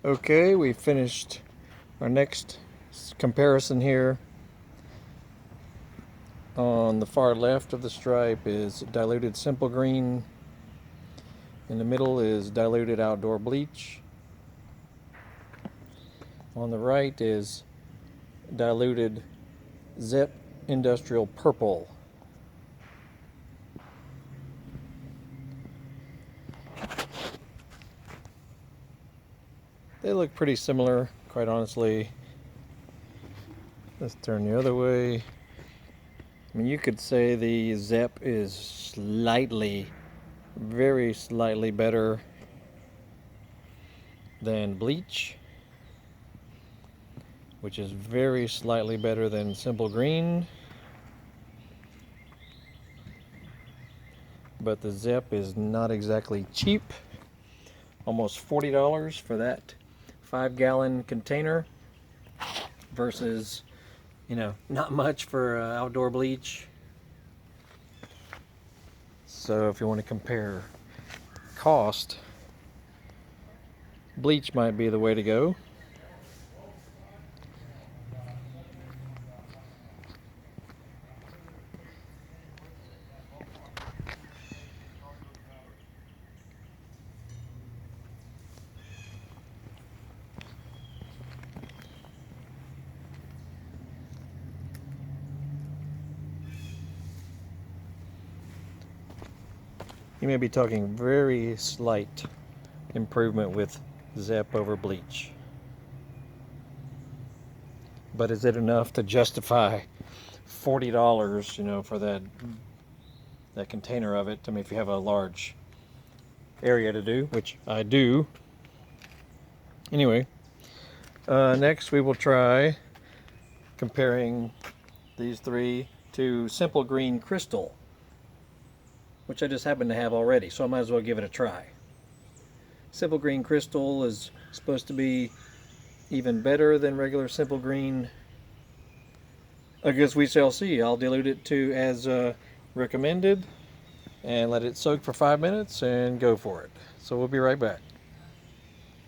Okay, we finished our next comparison here. On the far left of the stripe is diluted simple green. In the middle is diluted outdoor bleach. On the right is diluted ZEP industrial purple. They look pretty similar, quite honestly. Let's turn the other way. I mean, you could say the ZEP is slightly, very slightly better than bleach, which is very slightly better than simple green. But the ZEP is not exactly cheap. Almost $40 for that 5-gallon container versus, not much for outdoor bleach. So if you want to compare cost, bleach might be the way to go. You may be talking very slight improvement with ZEP over bleach. But is it enough to justify $40, for that container of it? I mean, if you have a large area to do, which I do. Anyway, next we will try comparing these three to Simple Green Crystal, which I just happen to have already, so I might as well give it a try. Simple Green Crystal is supposed to be even better than regular Simple Green. I guess we shall see. I'll dilute it to as recommended and let it soak for 5 minutes and go for it. So we'll be right back.